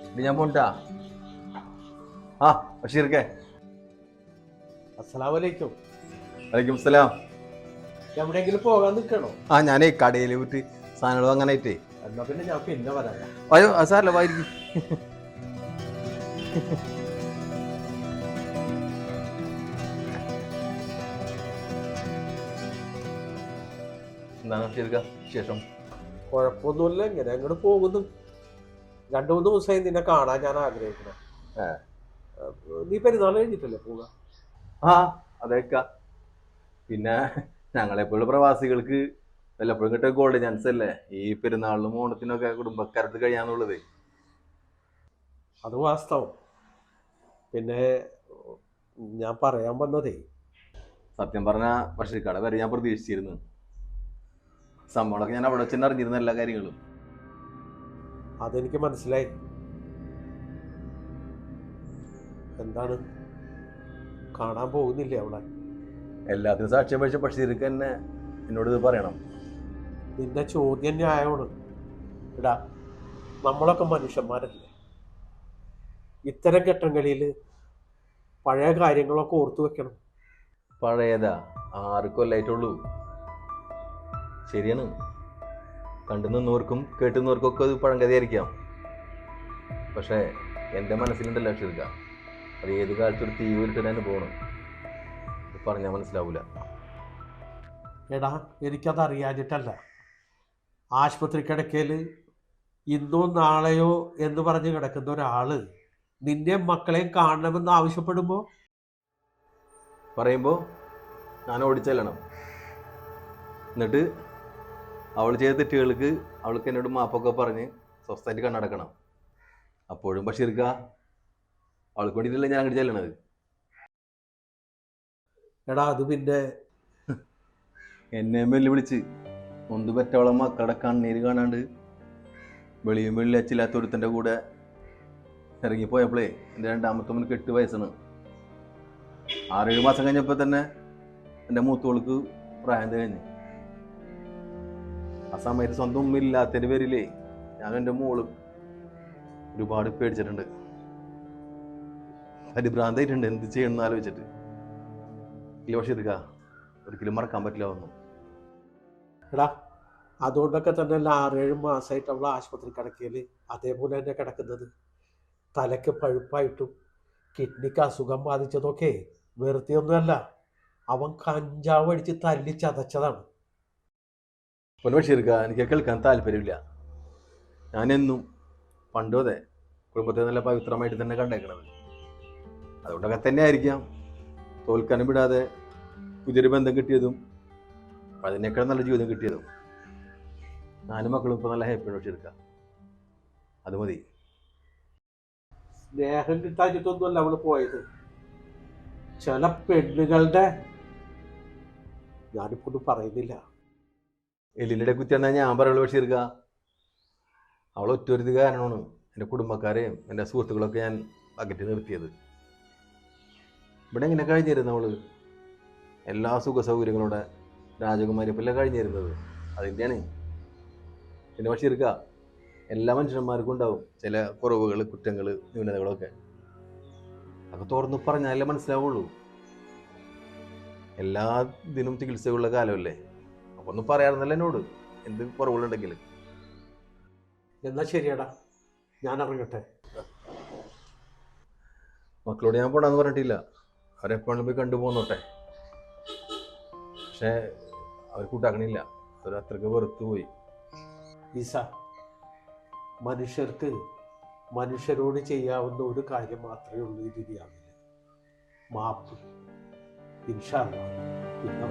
ഇത് ഞാൻ പോണ്ടാ. ആ ബഷീർക്കെ. അസ്സലാമലൈക്കും. വലൈക്കും സലാം. എവിടെയെങ്കിലും പോകാൻ നിൽക്കണോ? ആ ഞാനേ കടയിൽ വിട്ട് സാധനങ്ങൾ വാങ്ങാനായിട്ടേ. എന്നാ പിന്നെ ഞാൻ പിന്നെ വരാം. അയ്യോ അത് സാറല്ല വായിരിക്കും. എന്താണ് ബഷീർക്ക വിശേഷം? കുഴപ്പമൊന്നുമില്ല, ഇങ്ങനെ അങ്ങോട്ട് പോകുന്നു. 2-3 ദിവസമായി നിന്നെ കാണാൻ ഞാൻ ആഗ്രഹിക്കണം. നീ പെരുന്നാൾ കഴിഞ്ഞിട്ടല്ലേ പോവുക? ആ അതൊക്കെ പിന്നെ ഞങ്ങളെപ്പോഴുള്ള പ്രവാസികൾക്ക് വല്ലപ്പോഴും കിട്ടിയ ഗോൾഡ് ചാൻസ് അല്ലേ ഈ പെരുന്നാളിനും ഓണത്തിനൊക്കെ കുടുംബക്കാരത്ത് കഴിയാന്നുള്ളത്. അത് വാസ്തവം. പിന്നെ ഞാൻ പറയാൻ വന്നതേ, സത്യം പറഞ്ഞ ബഷീർക്കാടെ വരെ ഞാൻ പ്രതീക്ഷിച്ചിരുന്നു. സംഭവങ്ങളൊക്കെ ഞാൻ അവിടെ വെച്ച് അറിഞ്ഞിരുന്ന എല്ലാ കാര്യങ്ങളും. അതെനിക്ക് മനസ്സിലായി. എന്താണ്, കാണാൻ പോകുന്നില്ലേ അവളെ? എല്ലാത്തിനും സാക്ഷ്യം വഹിച്ച ബഷീർക്ക് തന്നെ എന്നോട് ഇത് പറയണം. നിന്റെ ചോദ്യം ന്യായമാണ്. ഇടാ, നമ്മളൊക്കെ മനുഷ്യന്മാരല്ലേ. ഇത്തരം ഘട്ടങ്ങളിൽ പഴയ കാര്യങ്ങളൊക്കെ ഓർത്തു വെക്കണം. പഴയതാ 6 കൊല്ലായിട്ടുള്ളൂ. ശരിയാണ്, കണ്ടു നിന്നവർക്കും കേട്ടു നിന്നവർക്കും ഒക്കെ അത് പഴങ്കഥയായിരിക്കാം. പക്ഷേ എൻ്റെ മനസ്സിലുണ്ടല്ലോ ബഷീർക്ക, അത് ഏത് കാലത്തൊരു തീ ഉരുട്ടുന്ന അനുഭവമാണ്. പറഞ്ഞാൽ മനസ്സിലാവൂല. എടാ, എനിക്കത് അറിയാഞ്ഞിട്ടല്ല. ആശുപത്രി കിടക്കയിൽ ഇന്നോ നാളെയോ എന്ന് പറഞ്ഞ് കിടക്കുന്ന ഒരാള് നിന്നെ മക്കളെയും കാണണമെന്ന് ആവശ്യപ്പെടുമ്പോൾ പറയുമ്പോൾ ഞാൻ ഓടിച്ചെല്ലണം. എന്നിട്ട് അവൾ ചെയ്ത തെറ്റുകൾക്ക് അവൾക്ക് എന്നോട് മാപ്പൊക്കെ പറഞ്ഞ് സ്വസ്ഥമായിട്ട് കണ്ണടക്കണം. അപ്പോഴും ബഷീർക്ക അവൾക്ക് വേണ്ടിയിട്ടല്ല ഞാൻ അങ്ങോട്ട് ചെല്ലണത്. എടാ, അത് പിന്നെ എന്നെ വെല്ലുവിളിച്ച് ഒന്ന് പറ്റവളം മക്കളുടെ കണ്ണീര് കാണാണ്ട് വെളിയും വെള്ളി അച്ചില്ലാത്ത ഒരുത്തൻ്റെ കൂടെ ഇറങ്ങിപ്പോയപ്പോഴേ എൻ്റെ രണ്ടാമത്തെ മുന്നിൽ 8 വയസ്സാണ്. 6-7 മാസം കഴിഞ്ഞപ്പോൾ തന്നെ എൻ്റെ മൂത്തോൾക്ക് പ്രായം കഴിഞ്ഞ്. ആ സമയത്ത് സ്വന്തം ഉമ്മ ഇല്ലാത്തതിൻ്റെ പേരിലേ ഞാനും എൻ്റെ മോളും ഒരുപാട് പേടിച്ചിട്ടുണ്ട്. പരിഭ്രാന്തായിട്ടുണ്ട് എന്ത് ചെയ്യണമെന്ന് ആലോചിച്ചിട്ട്. ഈ ബഷീർക്ക ഒരിക്കലും മറക്കാൻ പറ്റില്ല ഒന്നും. എടാ, അതുകൊണ്ടൊക്കെ തന്നെ 6-7 മാസമായിട്ട് അവൾ ആശുപത്രി കിടക്കയിൽ അതേപോലെ തന്നെ കിടക്കുന്നത്. തലയ്ക്ക് പഴുപ്പായിട്ടും കിഡ്നിക്ക് അസുഖം ബാധിച്ചതൊക്കെ വെറുതെ ഒന്നുമല്ല. അവൻ കഞ്ചാവ് അടിച്ച് തല്ലി ചതച്ചതാണ്. പിന്നെ ബഷീർക്ക എനിക്ക് കേൾക്കാൻ താല്പര്യമില്ല. ഞാനെന്നും പണ്ടും അതെ കുടുംബത്തെ നല്ല പവിത്രമായിട്ട് തന്നെ കണ്ടേക്കണത്. അതുകൊണ്ടൊക്കെ തന്നെ ആയിരിക്കാം തോൽക്കാനും വിടാതെ പുതിയൊരു ബന്ധം കിട്ടിയതും അതിനേക്കാൾ നല്ല ജീവിതം കിട്ടിയതും. ഞാനും മക്കളും ഇപ്പോൾ നല്ല ഹാപ്പിയാണ് ബഷീർക്ക. അത് മതി. സ്നേഹം കിട്ടാഞ്ഞിട്ടൊന്നുമല്ല അവള് പോയത്. ചില പെണ്ണുകളുടെ, ഞാനിപ്പോ ഒന്നും പറയുന്നില്ല. എല്ലിൻ്റെ കുത്തിയെന്നാ ഞാൻ പറയുള്ളൂ ബഷീർക്ക. അവൾ ഒറ്റൊരുത് കാരണമാണ് എൻ്റെ കുടുംബക്കാരെയും എൻ്റെ സുഹൃത്തുക്കളൊക്കെ ഞാൻ അകറ്റി നിർത്തിയത്. ഇവിടെ എങ്ങനെ കഴിഞ്ഞിരുന്നു അവള് എല്ലാ സുഖ സൗകര്യങ്ങളോടെ രാജകുമാരിയപ്പല്ല കഴിഞ്ഞിരുന്നത്. അതിൻ്റെയാണ്. പിന്നെ ബഷീർക്ക എല്ലാ മനുഷ്യന്മാർക്കും ഉണ്ടാവും ചില കുറവുകൾ, കുറ്റങ്ങൾ, ന്യൂനതകളൊക്കെ. അതൊക്കെ തുറന്നു പറഞ്ഞാലേ മനസ്സിലാവുള്ളൂ. എല്ലാ ഇതിനും ചികിത്സയുള്ള കാലമല്ലേ. അപ്പൊ ഒന്ന് പറയാറുന്നല്ലോ എന്നോട് എന്ത് കുറവുകളുണ്ടെങ്കിൽ. എന്നാ ശരിയടാ, ഞാൻ ഇറങ്ങട്ടെ. മക്കളോട് ഞാൻ പോടാന്ന് പറഞ്ഞിട്ടില്ല. അവരെപ്പോഴും പോയി കണ്ടുപോന്നോട്ടെ. പക്ഷേ അവർ കൂട്ടാക്കണില്ല. അവർ അത്രയ്ക്ക് വെറുത്തു പോയി. ഈസ, മനുഷ്യർക്ക് മനുഷ്യരോട് ചെയ്യാവുന്ന ഒരു കാര്യം മാത്രമേ ഉള്ളൂ ഈ ദുനിയാവിൽ: മാപ്പ്. ഇൻഷാ അല്ലാഹ് പിന്നെ